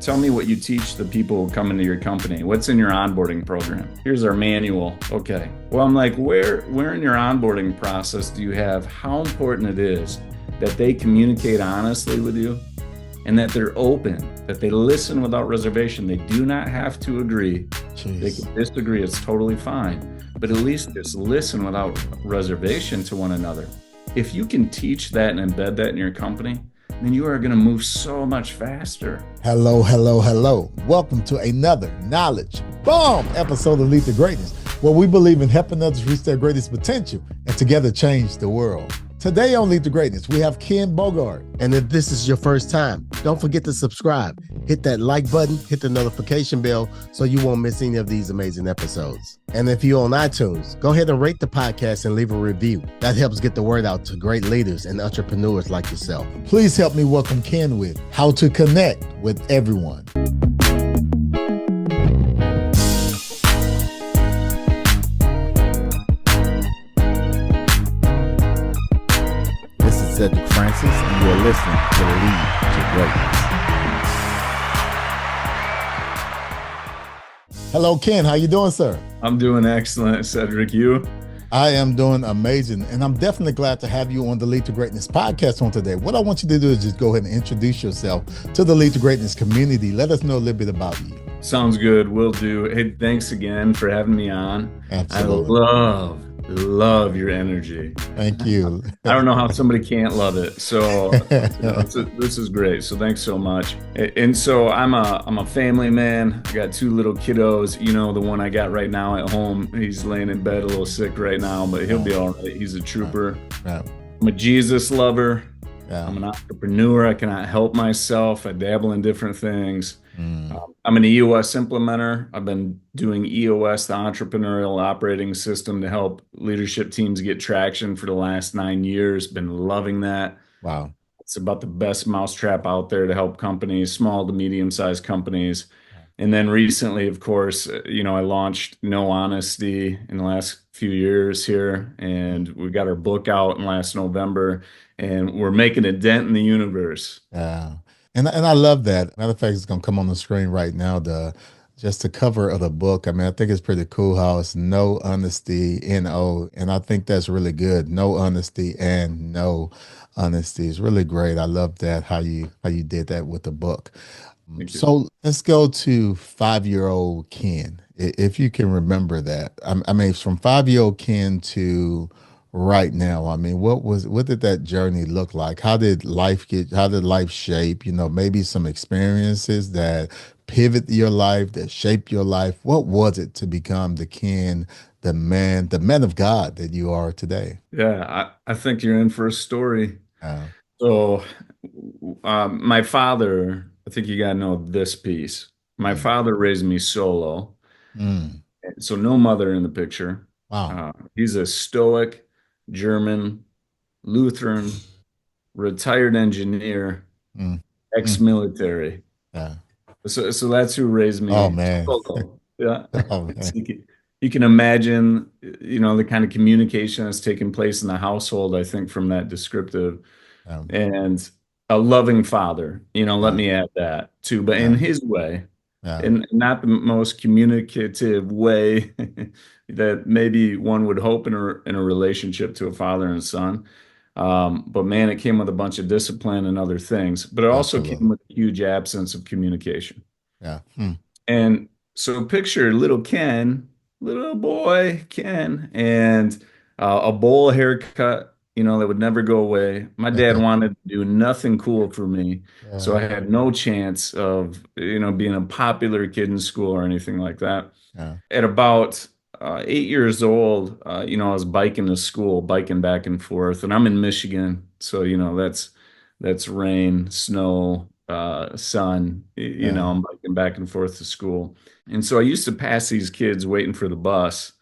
Tell me what you teach the people who come into your company. What's in your onboarding program? Here's our manual. Okay. Well, I'm like, where in your onboarding process do you have how important it is that they communicate honestly with you and that they're open, that they listen without reservation. They do not have to agree. Jeez. They can disagree. It's totally fine. But at least just listen without reservation to one another. If you can teach that and embed that in your company, then you are going to move so much faster. Hello, hello, hello. Welcome to another Knowledge Bomb episode of Lead to Greatness, where we believe in helping others reach their greatest potential and together change the world. Today on Lead to Greatness, we have Ken Bogard. And if this is your first time, don't forget to subscribe. Hit that like button, hit the notification bell so you won't miss any of these amazing episodes. And if you're on iTunes, go ahead and rate the podcast and leave a review. That helps get the word out to great leaders and entrepreneurs like yourself. Please help me welcome Ken with how to connect with everyone. Cedric Francis, and you're listening to Lead to Greatness. Hello, Ken. How you doing, sir? I'm doing excellent, Cedric. You? I am doing amazing, and I'm definitely glad to have you on the Lead to Greatness podcast on today. What I want you to do is just go ahead and introduce yourself to the Lead to Greatness community. Let us know a little bit about you. Sounds good. Will do. Hey, thanks again for having me on. Absolutely. I love your energy. Thank you. I don't know how somebody can't love it. So this is great. So thanks so much. And so I'm a family man. I got two little kiddos. You know, the one I got right now at home, he's laying in bed a little sick right now, but he'll be all right. He's a trooper. Yeah. I'm a Jesus lover. Yeah. I'm an entrepreneur. I cannot help myself. I dabble in different things. I'm an EOS implementer. I've been doing EOS, the entrepreneurial operating system, to help leadership teams get traction for the last 9 years. Been loving that. Wow. It's about the best mousetrap out there to help companies, small to medium-sized companies. And then recently, of course, I launched No Honesty in the last few years here, and we got our book out in last November, and we're making a dent in the universe. Yeah. And I love that. Matter of fact, it's going to come on the screen right now. Just the cover of the book. I mean, I think it's pretty cool how it's No Honesty, N-O. And I think that's really good. No honesty and no honesty is really great. I love that, how you did that with the book. So let's go to 5-year-old Ken. If you can remember that. I mean, from 5-year-old Ken to right now, I mean, what did that journey look like? How did life shape, maybe some experiences that pivot your life, that shape your life? What was it to become the Ken, the man of God that you are today? Yeah, I think you're in for a story. So my father, I think you got to know this piece. My father raised me solo. So no mother in the picture. Wow. He's a stoic German, Lutheran, retired engineer, ex-military. Yeah. So that's who raised me. Oh, man. Yeah. Oh, man. So you can imagine, the kind of communication that's taking place in the household, I think, from that descriptive. And a loving father, let me add that too, but in his way. And not the most communicative way that maybe one would hope in a relationship to a father and son. But man, it came with a bunch of discipline and other things, but it also came with a huge absence of communication. Yeah. And so picture little boy Ken, and a bowl haircut, that would never go away. My dad wanted to do nothing cool for me. So I had no chance of, being a popular kid in school or anything like that. At about 8 years old, I was biking to school, biking back and forth, and I'm in Michigan. So, that's rain, snow, sun, I'm biking back and forth to school. And so I used to pass these kids waiting for the bus.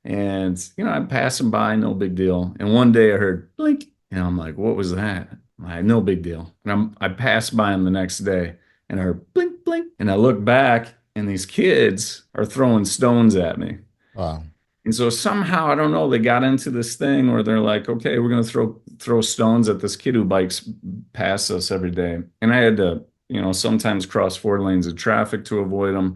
And, I'd pass them by, no big deal. And one day I heard blink, and I'm like, what was that? No big deal. And I passed by them the next day, and I heard blink, blink. And I look back, and these kids are throwing stones at me. Wow. And so somehow, I don't know, they got into this thing where they're like, okay, we're going to throw stones at this kid who bikes past us every day. And I had to, sometimes cross four lanes of traffic to avoid them.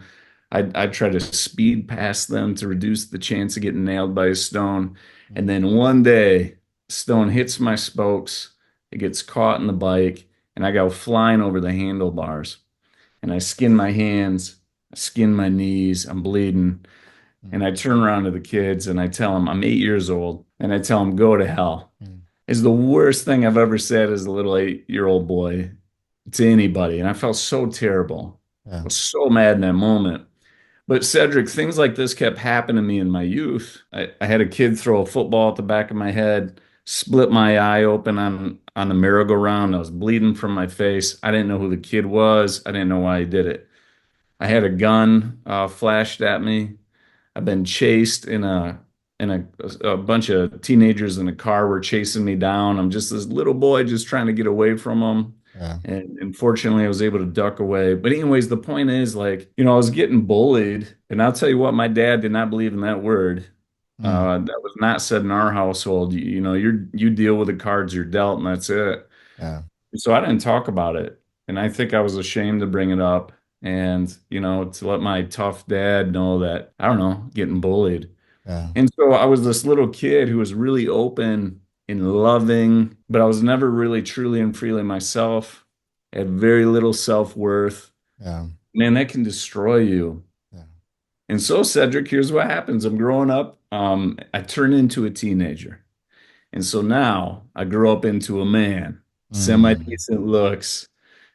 I'd try to speed past them to reduce the chance of getting nailed by a stone. And Mm. then one day, stone hits my spokes, it gets caught in the bike, and I go flying over the handlebars. And I skin my hands, I skin my knees, I'm bleeding. And Mm. I turn around to the kids and I tell them I'm 8 years old, and I tell them, go to hell. Mm. It's the worst thing I've ever said as a little 8-year-old boy to anybody. And I felt so terrible. I Yeah. was so mad in that moment. But Cedric, things like this kept happening to me in my youth. I had a kid throw a football at the back of my head, split my eye open on the merry-go-round. I was bleeding from my face. I didn't know who the kid was. I didn't know why he did it. I had a gun flashed at me. I've been chased in a bunch of teenagers in a car were chasing me down. I'm just this little boy just trying to get away from them. Yeah. And fortunately, I was able to duck away. But anyways, the point is, like, I was getting bullied, and I'll tell you what, my dad did not believe in that word. Mm. That was not said in our household. You deal with the cards you're dealt, and that's it. Yeah. So I didn't talk about it. And I think I was ashamed to bring it up and, to let my tough dad know that, I don't know, getting bullied. Yeah. And so I was this little kid who was really open and loving, but I was never really truly and freely myself. I had very little self-worth. Yeah. Man, that can destroy you. Yeah. And so, Cedric, here's what happens. I'm growing up. I turn into a teenager. And so now I grew up into a man, Mm. semi-decent looks,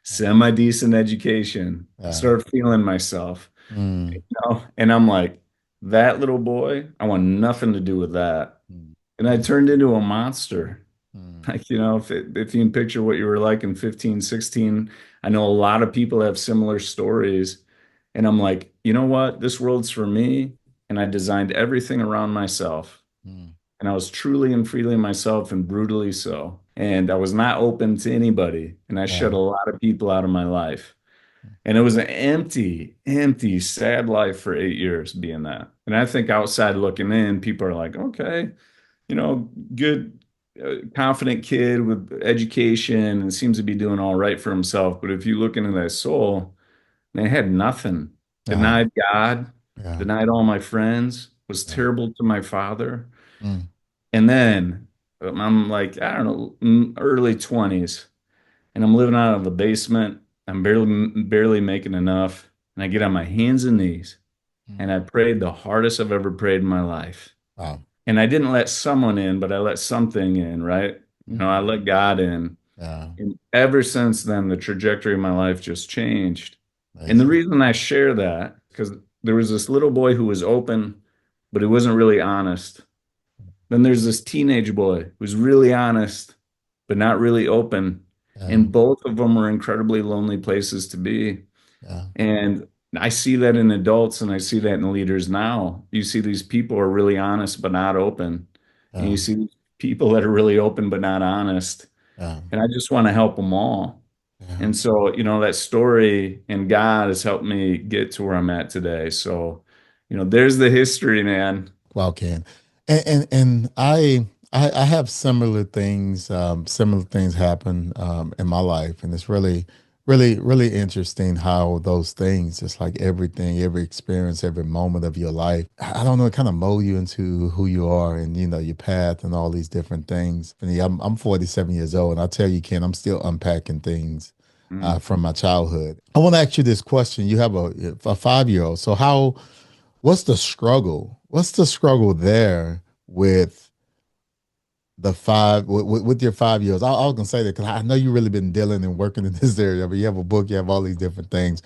semi-decent education. I Yeah. started feeling myself, Mm. and I'm like, that little boy, I want nothing to do with that. Mm. And I turned into a monster. Mm. Like, if you can picture what you were like in 15, 16, I know a lot of people have similar stories. And I'm like, you know what? This world's for me. And I designed everything around myself, Mm. and I was truly and freely myself and brutally so. And I was not open to anybody. And I Yeah. shut a lot of people out of my life. And it was an empty, empty, sad life for 8 years being that. And I think outside looking in, people are like, okay, good, confident kid with education and seems to be doing all right for himself. But if you look into that soul, they had nothing. Yeah. Denied God, Yeah. denied all my friends, was Yeah. terrible to my father. Mm. And then I'm like, I don't know, early 20s, and I'm living out of a basement. I'm barely making enough. And I get on my hands and knees Mm. and I prayed the hardest I've ever prayed in my life. Wow. And I didn't let someone in, but I let something in, right? I Mm. let God in. Yeah. And ever since then, the trajectory of my life just changed. And the Amazing. reason I share that, because there was this little boy who was open, but he wasn't really honest. Then there's this teenage boy who's really honest, but not really open. Yeah. And both of them were incredibly lonely places to be. Yeah. And I see that in adults and I see that in leaders now. You see these people are really honest, but not open. And Yeah. you see people that are really open, but not honest. Yeah. And I just want to help them all. Yeah. And so, that story and God has helped me get to where I'm at today. So, there's the history, man. Well, Ken, and I have similar things happen in my life, and it's really interesting how those things, just like everything, every experience, every moment of your life, I don't know, it kind of mold you into who you are, and your path and all these different things. And yeah, I'm 47 years old, and I tell you, Ken, I'm still unpacking things Mm. from my childhood. I want to ask you this question. You have a 5-year-old, so how? What's the struggle? What's the struggle there with with your 5 years? I was gonna say that because I know you've really been dealing and working in this area. But you have a book, you have all these different things.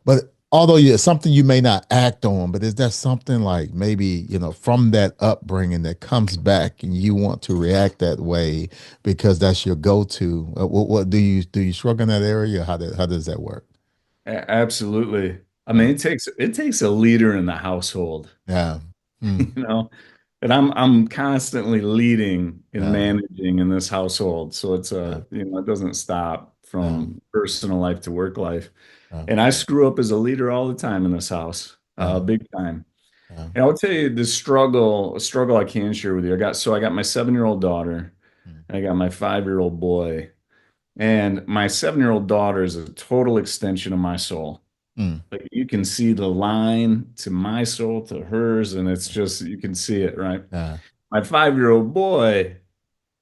But although it's something you may not act on, but is that something like maybe from that upbringing that comes back and you want to react that way because that's your go-to? What do you struggle in that area? How does that work? Absolutely. I mean, Yeah. it takes a leader in the household, Yeah. Mm. you know, and I'm constantly leading and Yeah. managing in this household. So Yeah. it doesn't stop Yeah. from personal life to work life. Yeah. And I screw up as a leader all the time in this house, Yeah. big time. Yeah. And I'll tell you the struggle I can share with you. I got my 7-year-old daughter Mm. and I got my 5-year-old boy. And my 7-year-old daughter is a total extension of my soul. Mm. Like you can see the line to my soul to hers, and it's just you can see it, right? Yeah. My 5-year-old boy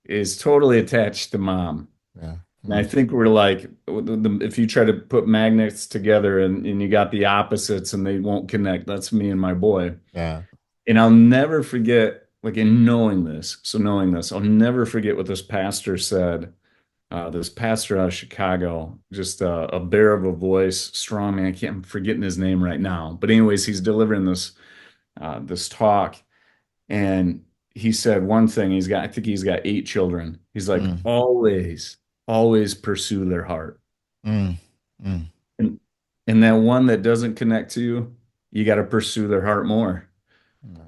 is totally attached to mom. Yeah. And I Mm. think we're like, if you try to put magnets together and you got the opposites and they won't connect, that's me and my boy. Yeah. And I'll never forget, like in knowing this, so knowing this, I'll never forget what this pastor said. This pastor out of Chicago, just a bear of a voice, strong man. I'm forgetting his name right now. But anyways, he's delivering this talk, and he said one thing. I think he's got 8 children. He's like, Mm. always pursue their heart. Mm. Mm. And that one that doesn't connect to you, you got to pursue their heart more. Mm.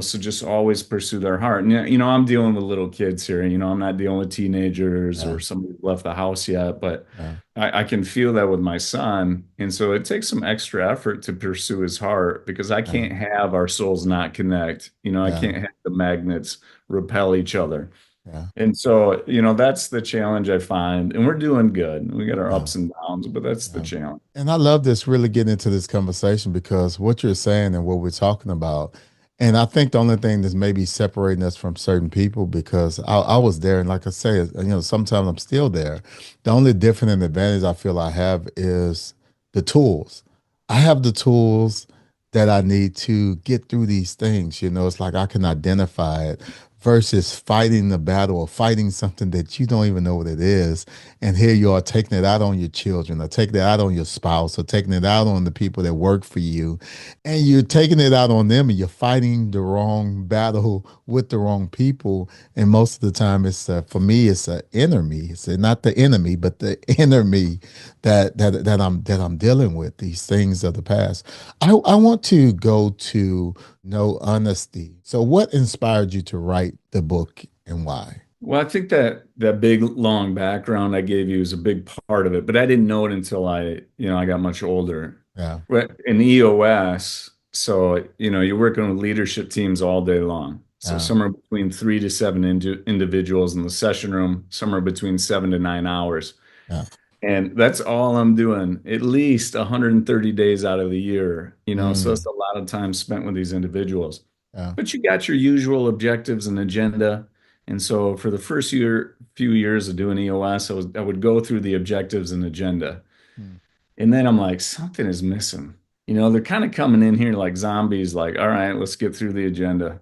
So just always pursue their heart. And I'm dealing with little kids here. I'm not dealing with teenagers Yeah. or somebody who left the house yet, but Yeah. I can feel that with my son. And so it takes some extra effort to pursue his heart because I Yeah. can't have our souls not connect. I Yeah. can't have the magnets repel each other. Yeah. And so, that's the challenge I find. And we're doing good. We got our Yeah. ups and downs, but that's the Yeah. challenge. And I love this really getting into this conversation because what you're saying and what we're talking about, and I think the only thing that's maybe separating us from certain people because I was there, and like I say, sometimes I'm still there. The only different and advantage I feel I have is the tools. I have the tools that I need to get through these things. It's like I can identify it versus fighting the battle or fighting something that you don't even know what it is. And here you are taking it out on your children or taking it out on your spouse or taking it out on the people that work for you. And you're taking it out on them and you're fighting the wrong battle with the wrong people. And most of the time for me, it's an enemy. It's not the enemy, but the enemy that I'm dealing with, these things of the past. I want to go to no honesty. So what inspired you to write the book and why? Well, I think that big long background I gave you is a big part of it, but I didn't know it until I got much older. Yeah. In EOS, so you're working with leadership teams all day long. So Yeah. somewhere between 3 to 7 individuals in the session room, somewhere between 7 to 9 hours. Yeah. And that's all I'm doing, at least 130 days out of the year, so Mm. that's a lot of time spent with these individuals. Yeah. But you got your usual objectives and agenda. And so for the first few years of doing EOS, I would go through the objectives and agenda. Mm. And then I'm like, something is missing. They're kind of coming in here like zombies, like, all right, let's get through the agenda.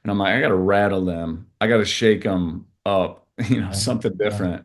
And I'm like, I got to rattle them. I got to shake them up, Yeah. something Yeah. different.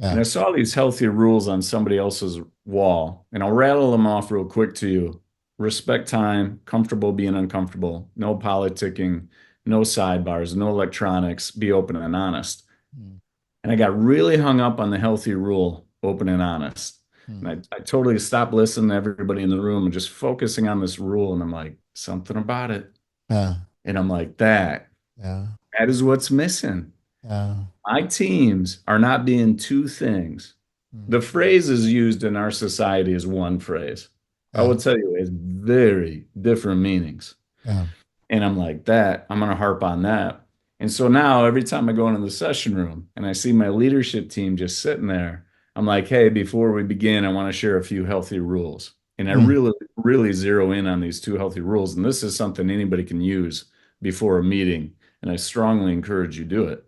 And Yeah. I saw these healthy rules on somebody else's wall, and I'll rattle them off real quick to you. Respect time, comfortable being uncomfortable, no politicking, no sidebars, no electronics, be open and honest. Mm. And I got really hung up on the healthy rule, open and honest. And Mm. I totally stopped listening to everybody in the room and just focusing on this rule. And I'm like, something about it. Yeah. And I'm like, that Yeah. is what's missing. Yeah. My teams are not being two things. Mm. The phrase is used in our society as one phrase. I Yeah. will tell you, it's very different meanings. Yeah. And I'm like, I'm going to harp on that. And so now every time I go into the session room and I see my leadership team just sitting there, I'm like, hey, before we begin, I want to share a few healthy rules. And I Mm. really, really zero in on these two healthy rules. And this is something anybody can use before a meeting. And I strongly encourage you do it.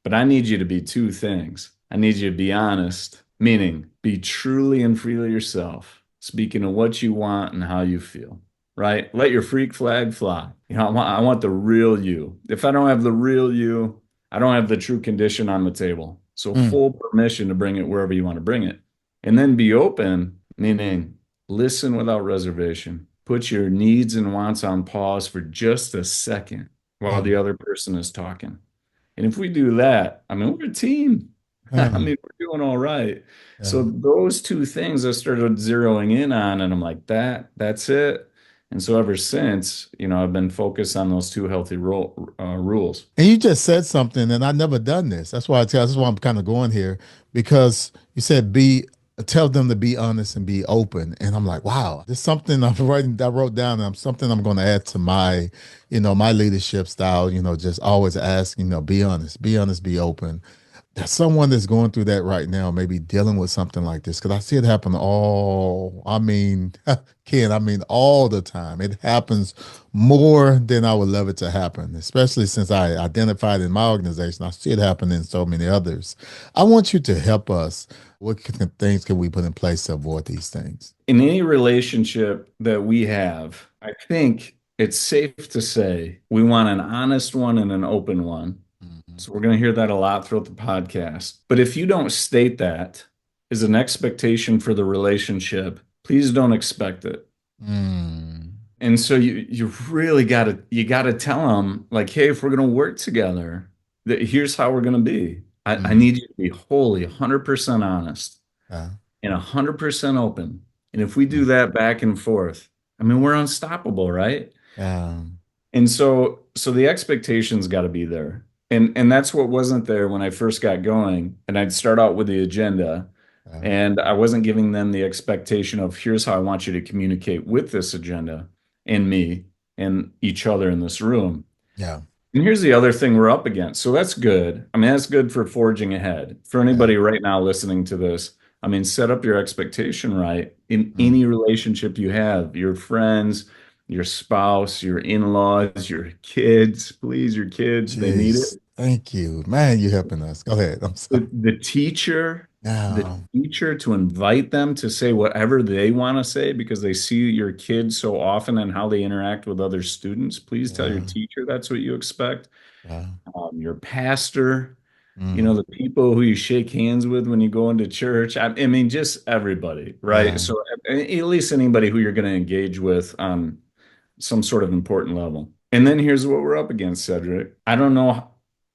But I need you to be two things. I need you to be honest, meaning be truly and freely yourself, speaking of what you want and how you feel, right? Let your freak flag fly. I want the real you. If I don't have the real you, I don't have the true condition on the table. So Mm. full permission to bring it wherever you want to bring it. And then be open, meaning listen without reservation. Put your needs and wants on pause for just a second while Yeah. the other person is talking. And if we do that, I mean, we're a team. I Yeah. mean, we're doing all right. So Yeah. those two things I started zeroing in on, and I'm like, that's it. And so ever since, I've been focused on those two healthy rules. And you just said something, and I never done this. That's why I'm kind of going here because you said tell them to be honest and be open. And I'm like, wow, this is something I wrote down, and something I'm going to add to my leadership style. Just always ask, be honest, be open. That someone that's going through that right now, maybe dealing with something like this, because I see it happen I mean, Ken, I mean, all the time. It happens more than I would love it to happen, especially since I identified in my organization. I see it happen in so many others. I want you to help us. Things can we put in place to avoid these things? In any relationship that we have, I think it's safe to say we want an honest one and an open one. Mhm. So we're going to hear that a lot throughout the podcast. But if you don't state that as an expectation for the relationship, please don't expect it. Mm. And so you really gotta tell them like, hey, if we're gonna work together, that here's how we're gonna be. I Mm. need you to be wholly 100% honest Yeah. and 100% open. And if we do Mm. that back and forth, I mean, we're unstoppable, right? Yeah. And so the expectations got to be there. And that's what wasn't there when I first got going. And I'd start out with the agenda, Yeah. and I wasn't giving them the expectation of here's how I want you to communicate with this agenda and me and each other in this room. Yeah. And here's the other thing we're up against. So that's good. I mean, that's good for forging ahead. For Yeah. anybody right now listening to this, I mean, set up your expectation right in Mm. any relationship you have, your friends, your spouse, your in-laws, your kids. Please, your kids, they need it. Jeez. Thank you. Man, you helping us. Go ahead. I'm sorry. The Yeah. teacher to invite them to say whatever they want to say because they see your kids so often and how they interact with other students. Please tell your Yeah. teacher that's what you expect. Yeah. Your pastor, Mm. the people who you shake hands with when you go into church. I mean, just everybody, right? Yeah. So at least anybody who you're going to engage with on some sort of important level. And then here's what we're up against, Cedric. I don't know,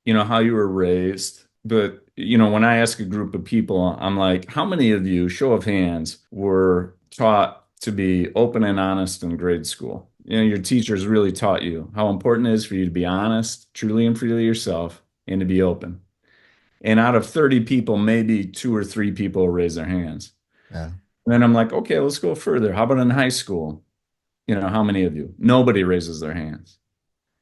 how you were raised, but when I ask a group of people, I'm like, how many of you, show of hands, were taught to be open and honest in grade school? Your teachers really taught you how important it is for you to be honest, truly and freely yourself, and to be open. And out of 30 people, maybe two or three people raise their hands. Yeah. And then I'm like, okay, let's go further. How about in high school? How many of you? Nobody raises their hands.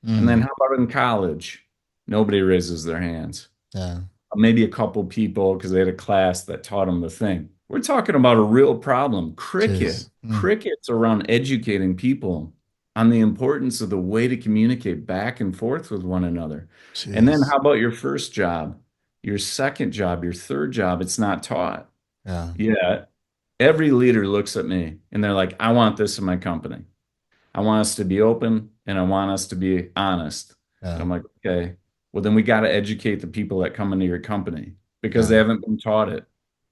And then Mm. how about in college? Nobody raises their hands. Yeah. Maybe a couple people because they had a class that taught them the thing. We're talking about a real problem. Jeez. Mm. Cricket's around educating people on the importance of the way to communicate back and forth with one another. And then Jeez. how about your first job, your second job, your third job? It's not taught. Yeah. Yeah. Every leader looks at me and they're like, I want this in my company. I want us to be open and I want us to be honest. And Yeah. I'm like, okay, well, then we got to educate the people that come into your company because they Yeah. haven't been taught it.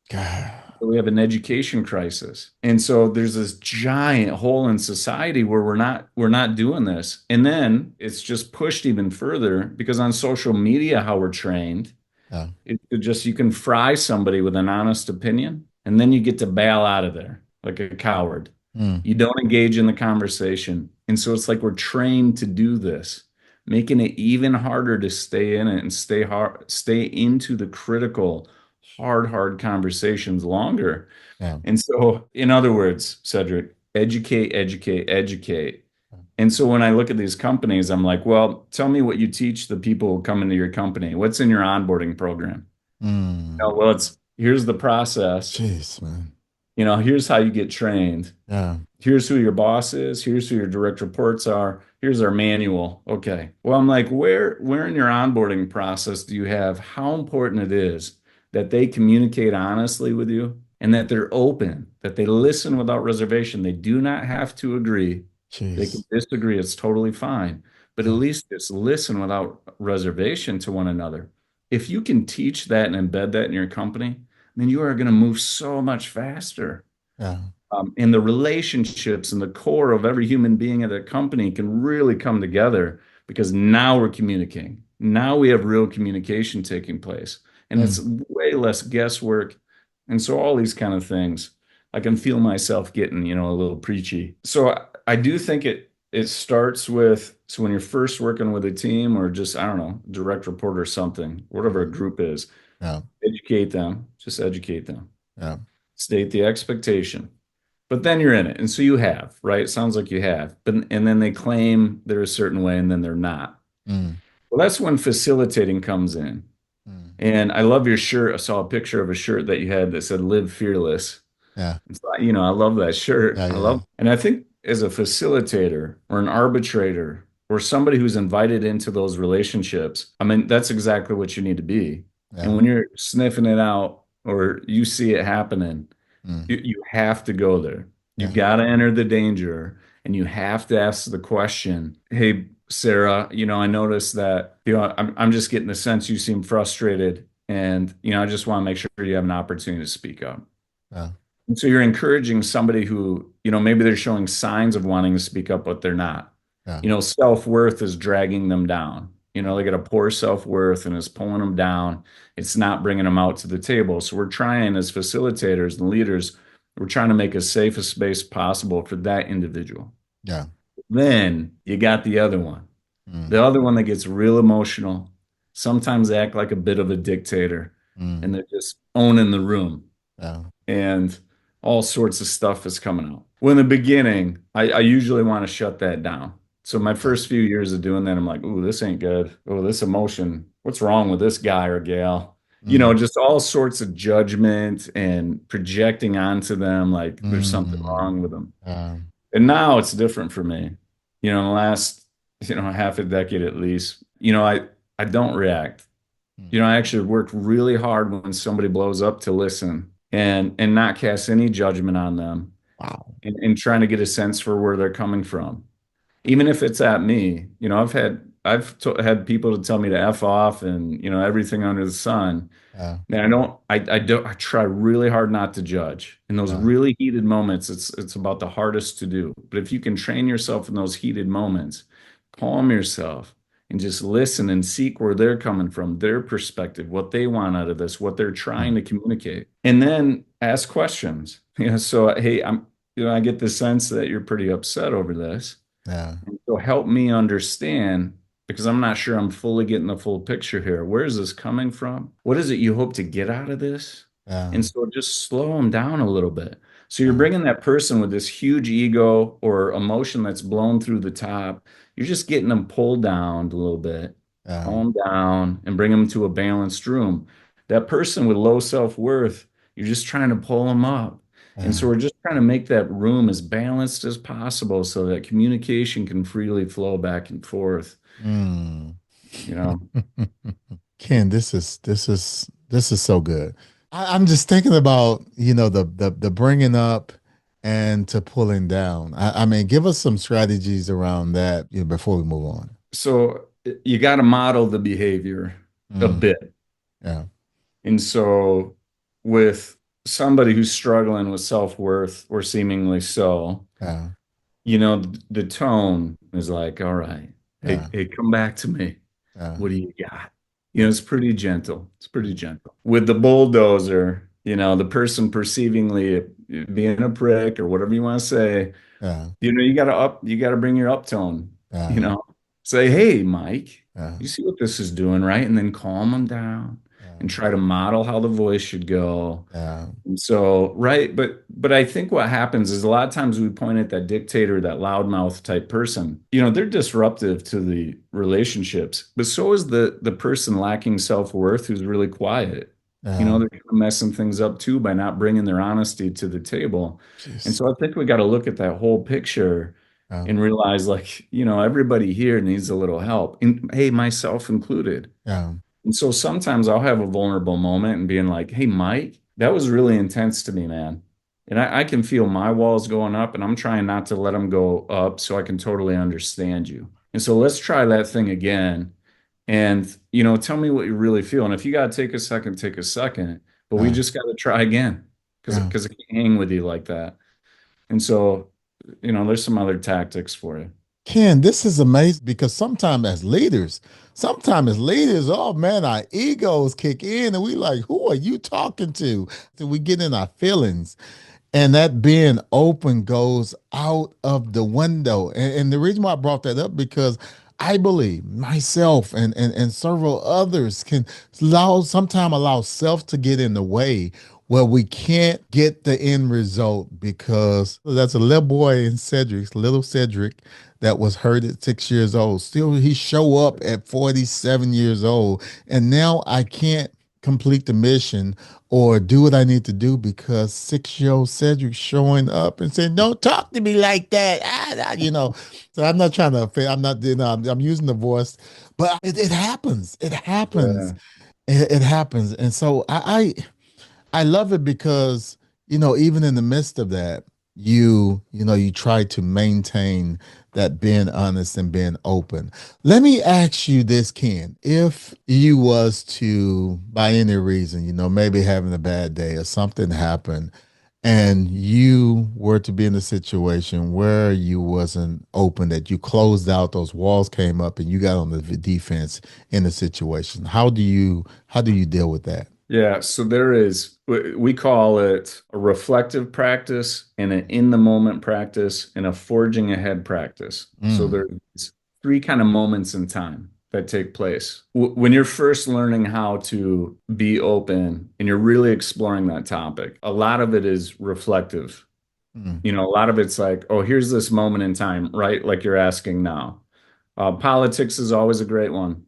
God. So we have an education crisis. And so there's this giant hole in society where we're not doing this. And then it's just pushed even further because on social media, how we're trained, Yeah. you can fry somebody with an honest opinion and then you get to bail out of there like a coward. Mm. You don't engage in the conversation. And so it's like we're trained to do this, making it even harder to stay in it and stay into the critical, hard conversations longer. Yeah. And so, in other words, Cedric, educate, educate, educate. And so when I look at these companies, I'm like, well, tell me what you teach the people who come into your company. What's in your onboarding program? Mm. Oh, well, here's the process. Jeez, man. Here's how you get trained. Yeah. Here's who your boss is. Here's who your direct reports are. Here's our manual. Okay. Well, I'm like, where in your onboarding process do you have how important it is that they communicate honestly with you and that they're open, that they listen without reservation. They do not have to agree. They can Jeez. disagree. It's totally fine. But at Yeah. least just listen without reservation to one another. If you can teach that and embed that in your company, then you are going to move so much faster. Yeah. And the relationships and the core of every human being at a company can really come together because now we're communicating. Now we have real communication taking place, and it's Mm. way less guesswork. And so all these kind of things, I can feel myself getting, a little preachy. So I do think it starts with so when you're first working with a team or just, I don't know, direct report or something, whatever a group is, Yeah. educate them, just educate them, Yeah. state the expectation. But then you're in it. And so you have, right? It sounds like you have. But and then they claim they're a certain way and then they're not. Mm. Well, that's when facilitating comes in. Mm. And I love your shirt. I saw a picture of a shirt that you had that said "Live Fearless." Yeah. It's like, I love that shirt. Yeah. I Yeah. love, and I think as a facilitator or an arbitrator or somebody who's invited into those relationships, I mean, that's exactly what you need to be. And Yeah. when you're sniffing it out or you see it happening, Mm. you have to go there. You Yeah. got to enter the danger and you have to ask the question, "Hey, Sarah, I noticed that, I'm just getting the sense you seem frustrated. And, I just want to make sure you have an opportunity to speak up." Yeah. And so you're encouraging somebody who, maybe they're showing signs of wanting to speak up, but they're not. Yeah. Self-worth is dragging them down. They got a poor self-worth and it's pulling them down. It's not bringing them out to the table. So we're trying as facilitators and leaders, we're trying to make as safe a space possible for that individual. Yeah. Then you got the other one. Mm. The other one that gets real emotional, sometimes act like a bit of a dictator, Mm. and they're just owning the room Yeah. and all sorts of stuff is coming out. Well, in the beginning, I usually want to shut that down. So my Yeah. first few years of doing that, I'm like, "Ooh, this ain't good. Oh, this emotion. What's wrong with this guy or gal?" Mm. Just all sorts of judgment and projecting onto them like there's something Mm. wrong with them. Um, And now it's different for me. In the last, half a decade at least, I don't react. mm. I actually worked really hard when somebody blows up to listen and not cast any judgment on them Wow. and trying to get a sense for where they're coming from. Even if it's at me, I've had people to tell me to F off and everything under the sun. Yeah. And I try really hard not to judge. In those Yeah. really heated moments, it's about the hardest to do. But if you can train yourself in those heated moments, calm yourself and just listen and seek where they're coming from, their perspective, what they want out of this, what they're trying Mm. to communicate. And then ask questions. So hey, I get the sense that you're pretty upset over this. Yeah. So help me understand because I'm not sure I'm fully getting the full picture here. Where is this coming from? What is it you hope to get out of this? Yeah. And so just slow them down a little bit. So you're Yeah. bringing that person with this huge ego or emotion that's blown through the top. You're just getting them pulled down a little bit, Yeah. calm down, and bring them to a balanced room. That person with low self-worth, you're just trying to pull them up. And Yeah. so we're just trying to make that room as balanced as possible so that communication can freely flow back and forth. Mm. You know, Ken, this is so good. I'm just thinking about the bringing up and to pulling down. I mean, give us some strategies around that, before we move on. so you got to model the behavior a Mm. bit. Yeah. And so with somebody who's struggling with self-worth or seemingly so, Yeah. the tone is like, all right, hey, Yeah. hey, come back to me. Yeah. What do you got? It's pretty gentle. It's pretty gentle. With the bulldozer, the person perceivingly being a prick or whatever you want to say, Yeah. you gotta bring your uptone, you Yeah. know. Say, "Hey, Mike, Yeah. you see what this is doing, right?" And then calm them down Yeah. and try to model how the voice should go. Yeah. And so, right, but I think what happens is a lot of times we point at that dictator, that loudmouth type person. They're disruptive to the relationships, but so is the person lacking self-worth who's really quiet. Yeah. They're kind of messing things up too by not bringing their honesty to the table. And Jeez. so I think we got to look at that whole picture Yeah. and realize like, everybody here needs a little help. And hey, myself included. Yeah. And so sometimes I'll have a vulnerable moment and being like, "Hey, Mike, that was really intense to me, man." And I can feel my walls going up, and I'm trying not to let them go up so I can totally understand you. And so let's try that thing again. And, tell me what you really feel. And if you got to take a second, take a second. But we Yeah. just got to try again Yeah. because I can't hang with you like that. And so, there's some other tactics for you. Ken, this is amazing because sometimes as leaders, oh man, our egos kick in and we like, who are you talking to? So we get in our feelings. And that being open goes out of the window. And the reason why I brought that up because I believe myself and several others can sometimes allow self to get in the way Well, we can't get the end result because that's a little boy in Cedric's, little Cedric, that was hurt at 6 years old. Still, he show up at 47 years old. And now I can't complete the mission or do what I need to do because 6 year old Cedric showing up and saying, "Don't talk to me like that." So I'm not trying to offend. I'm not, I'm using the voice, but it happens. It happens. Yeah. It happens. And so I love it because, even in the midst of that, you try to maintain that being honest and being open. Let me ask you this, Ken. If you was to, by any reason, maybe having a bad day or something happened, and you were to be in a situation where you wasn't open, that you closed out, those walls came up and you got on the defense in the situation, how do you deal with that? Yeah, so there is, we call it a reflective practice and an in the moment practice and a forging ahead practice. So Mm, there's three kind of moments in time that take place. When you're first learning how to be open and you're really exploring that topic, a lot of it is reflective. mm, A lot of it's like, oh, here's this moment in time, right? Like you're asking now. Politics is always a great one.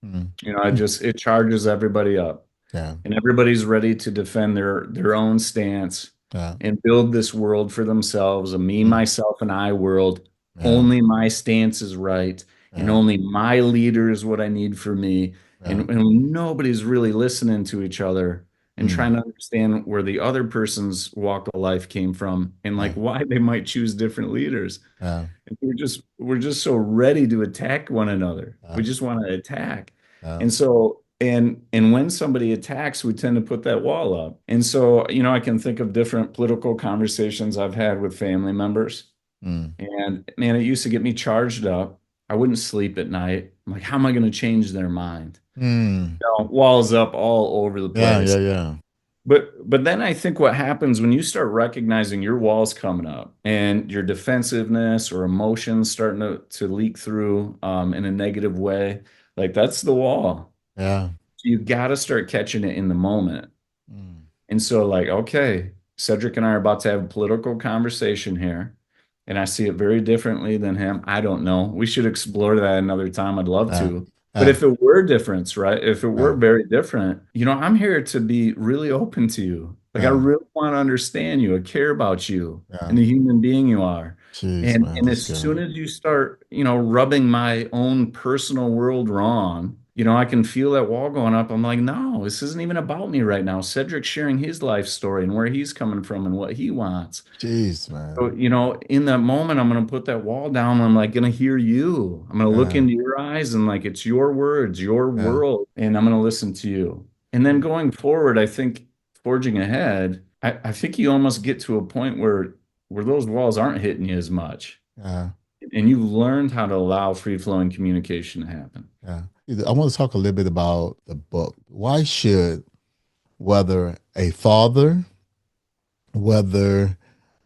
mm. It charges everybody up Yeah, and everybody's ready to defend their own stance yeah, and build this world for themselves, a me, mm, myself, and I world. yeah, Only my stance is right, and yeah, only my leader is what I need for me. yeah, And nobody's really listening to each other and mm, trying to understand where the other person's walk of life came from and like yeah, why they might choose different leaders. yeah, And we're just so ready to attack one another. yeah, We just want to attack. yeah, And so and when somebody attacks, we tend to put that wall up. And so, I can think of different political conversations I've had with family members. mm, And man, it used to get me charged up. I wouldn't sleep at night. I'm like, how am I going to change their mind? mm. Walls up all over the Yeah, yeah, place. yeah, But then I think what happens when you start recognizing your walls coming up and your defensiveness or emotions starting to leak through in a negative way, like that's the wall. yeah, You got to start catching it in the moment. mm, And so, like, okay, Cedric and I are about to have a political conversation here, and I see it very differently than him. I don't know. We should explore that another time. I'd love yeah, to. But yeah, if it were different, right? If it were yeah, very different, I'm here to be really open to you. Like, I yeah, really want to understand you. I care about you yeah. and the human being you are. Jeez, And man, and that's as soon good. as you start, rubbing my own personal world wrong, I can feel that wall going up. I'm like, no, this isn't even about me right now. Cedric's sharing his life story and where he's coming from and what he wants. Jeez, So, man. in that moment, I'm going to put that wall down. I'm like going to hear you. I'm going to look Yeah, into your eyes and like it's your words, your yeah, world, and I'm going to listen to you. And then going forward, I think forging ahead, I think you almost get to a point where those walls aren't hitting you as much. yeah, And you've learned how to allow free flowing communication to happen. yeah. I want to talk a little bit about the book. Why should, whether a father, whether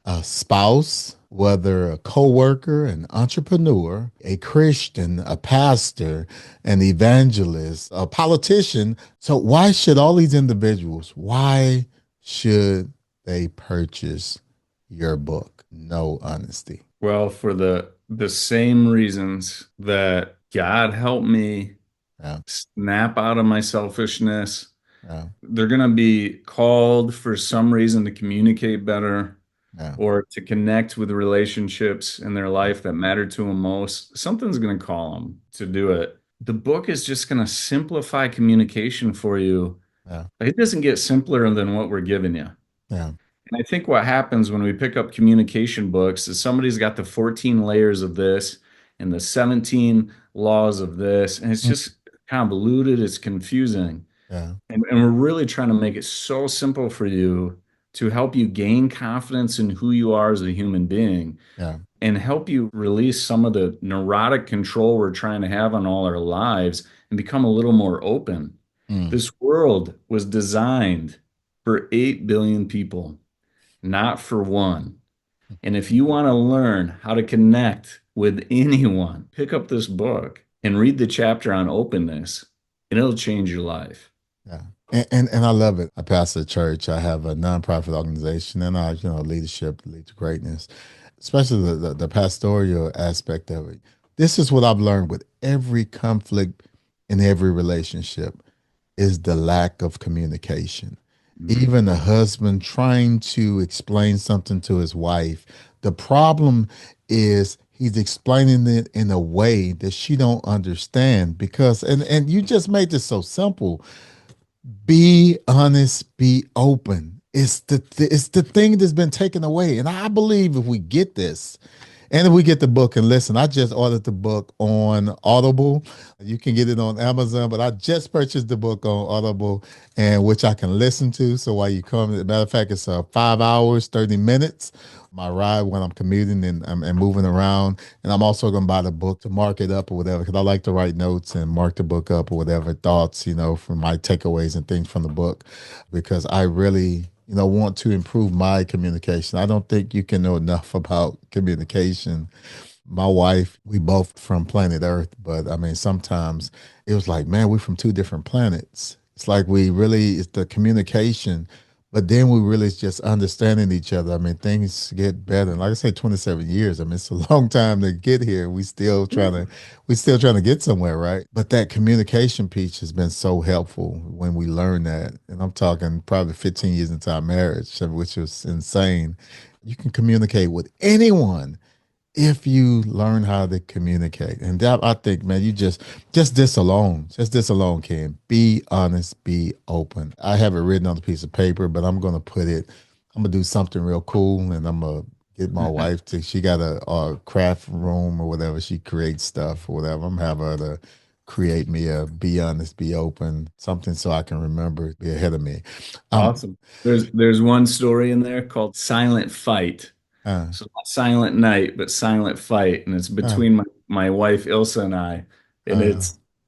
a spouse, whether a coworker, an entrepreneur, a Christian, a pastor, an evangelist, a politician. So why should all these individuals, why should they purchase your book? No honesty. Well, for the same reasons that God helped me Yeah, snap out of my selfishness, yeah, they're going to be called for some reason to communicate better yeah, or to connect with relationships in their life that matter to them most. Something's going to call them to do it. The book is just going to simplify communication for you. yeah, It doesn't get simpler than what we're giving you. yeah. And I think what happens when we pick up communication books is somebody's got the 14 layers of this and the 17 laws of this, and it's Mm, just convoluted, it's confusing. yeah, And we're really trying to make it so simple for you to help you gain confidence in who you are as a human being yeah. and help you release some of the neurotic control we're trying to have on all our lives and become a little more open. Mm, This world was designed for 8 billion people, not for one. And if you want to learn how to connect with anyone, pick up this book and read the chapter on openness, and it'll change your life. yeah. And I love it. I pastor a church. I have a nonprofit organization, and leadership lead to greatness, especially the pastoral aspect of it. This is what I've learned with every conflict in every relationship is the lack of communication. Mhm. Even a husband trying to explain something to his wife, the problem is he's explaining it in a way that she don't understand because and you just made this so simple. Be honest, be open. It's the thing that's been taken away. And I believe if we get this, and if we get the book and listen, I just ordered the book on Audible. You can get it on Amazon, but I just purchased the book on Audible, and which I can listen to. So while you come, as a matter of fact, it's 5 hours, 30 minutes. My ride when I'm commuting and moving around. And I'm also going to buy the book to mark it up or whatever, because I like to write notes and mark the book up or whatever thoughts, from my takeaways and things from the book, because I really want to improve my communication. I don't think you can know enough about communication. My wife, we both from planet Earth, but I mean, sometimes it was like, man, we're from two different planets. It's like it's the communication, but then we really just understanding each other. I mean, things get better. And like I say, 27 years. I mean, it's a long time to get here. We still trying to get somewhere, right? But that communication piece has been so helpful when we learn that. And I'm talking probably 15 years into our marriage, which was insane. You can communicate with anyone if you learn how to communicate. And that, I think, man, just this alone, Ken, be honest, be open. I have it written on a piece of paper, but I'm gonna do something real cool, and I'm gonna get my wife she got a craft room or whatever. She creates stuff or whatever. I'm gonna have her to create me a be honest, be open, something so I can remember, be ahead of me. Um, Awesome. There's one story in there called Silent Fight. uh, So not Silent Night, but Silent Fight, and it's uh, between my wife Ilsa and I, and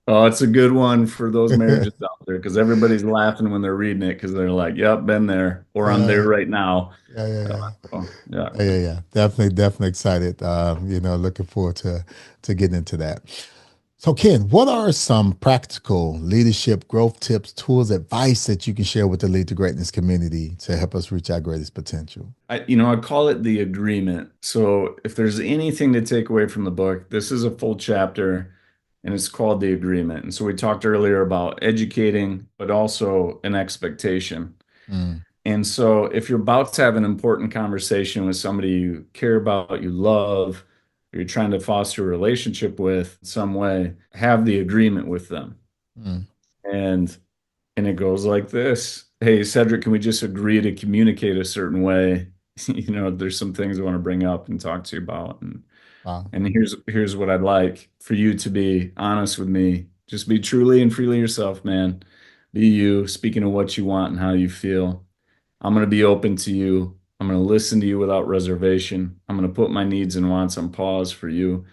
uh, it's a good one for those marriages out there because everybody's laughing when they're reading it because they're like, "Yep, been there," or "I'm there uh, right now." yeah, yeah, Uh, yeah. yeah. Yeah. Definitely excited. Looking forward to getting into that. So, Ken, what are some practical leadership growth tips, tools, advice that you can share with the Lead to Greatness community to help us reach our greatest potential? I call it the agreement. So if there's anything to take away from the book, this is a full chapter and it's called the agreement. And so we talked earlier about educating, but also an expectation. Mm, And so if you're about to have an important conversation with somebody you care about, you love, or you're trying to foster a relationship with in some way, have the agreement with them. mm, And it goes like this. Hey, Cedric, can we just agree to communicate a certain way? There's some things I want to bring up and talk to you about. wow. And here's what I'd like for you to be honest with me. Just be truly and freely yourself, man. Be you, speaking of what you want and how you feel. I'm going to be open to you. I'm going to listen to you without reservation. I'm going to put my needs and wants on pause for you.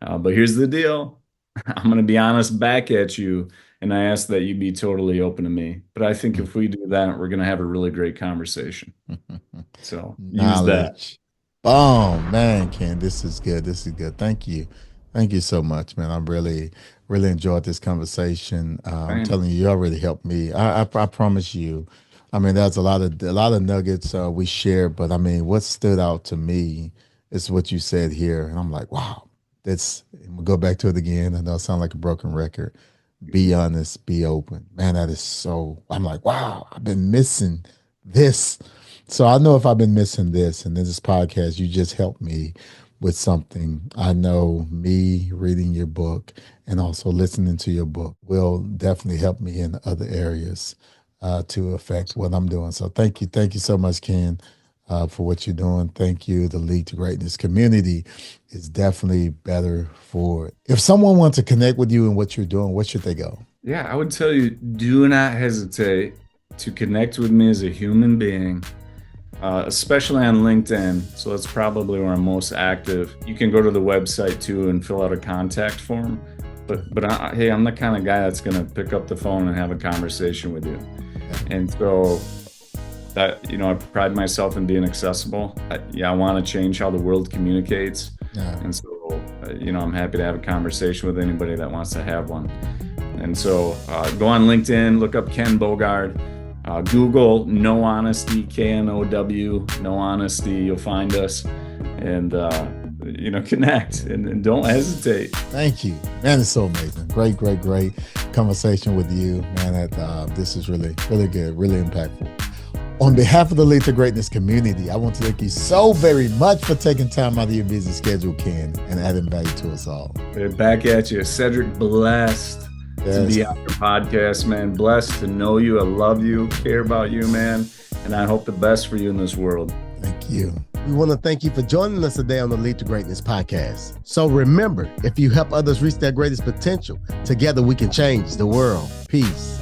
But here's the deal. I'm going to be honest back at you, and I ask that you be totally open to me. But I think if we do that, we're going to have a really great conversation. So use that. Knowledge. Oh man, Ken, this is good. This is good. Thank you. Thank you so much, man. I really enjoyed this conversation. I'm Right? telling you, you already helped me. I promise you. I mean, there's a lot of nuggets we share, but I mean, what stood out to me is what you said here, and I'm like, wow, that's. We'll go back to it again. I know it sounds like a broken record. Be honest, be open. Man, that is so. I'm like, wow, I've been missing this. So I know if I've been missing this, and in this podcast, you just helped me with something. I know me reading your book and also listening to your book will definitely help me in other areas to affect what I'm doing. So thank you so much, Ken, for what you're doing. Thank you. The Lead to Greatness community is definitely better for it. If someone wants to connect with you and what you're doing, what should they go? Yeah, I would tell you, do not hesitate to connect with me as a human being, especially on LinkedIn. So that's probably where I'm most active. You can go to the website too and fill out a contact form. Hey, I'm the kind of guy that's going to pick up the phone and have a conversation with you. Yeah. And so that, I pride myself in being accessible. I want to change how the world communicates. Yeah. And so, I'm happy to have a conversation with anybody that wants to have one. And so go on LinkedIn, look up Ken Bogard, Google No Honesty, K-N-O-W, No Honesty. You'll find us, and connect and don't hesitate. Thank you, man. It's so amazing. Great conversation with you, man. This is really good, really impactful. On behalf of the Lead to Greatness community, I want to thank you so very much for taking time out of your busy schedule, Ken, and adding value to us all. Back at you, Cedric. Blessed to be on your podcast, man. Blessed to know you. I love you, care about you, man, and I hope the best for you in this world. Thank you. We want to thank you for joining us today on the Lead to Greatness podcast. So remember, if you help others reach their greatest potential, together we can change the world. Peace.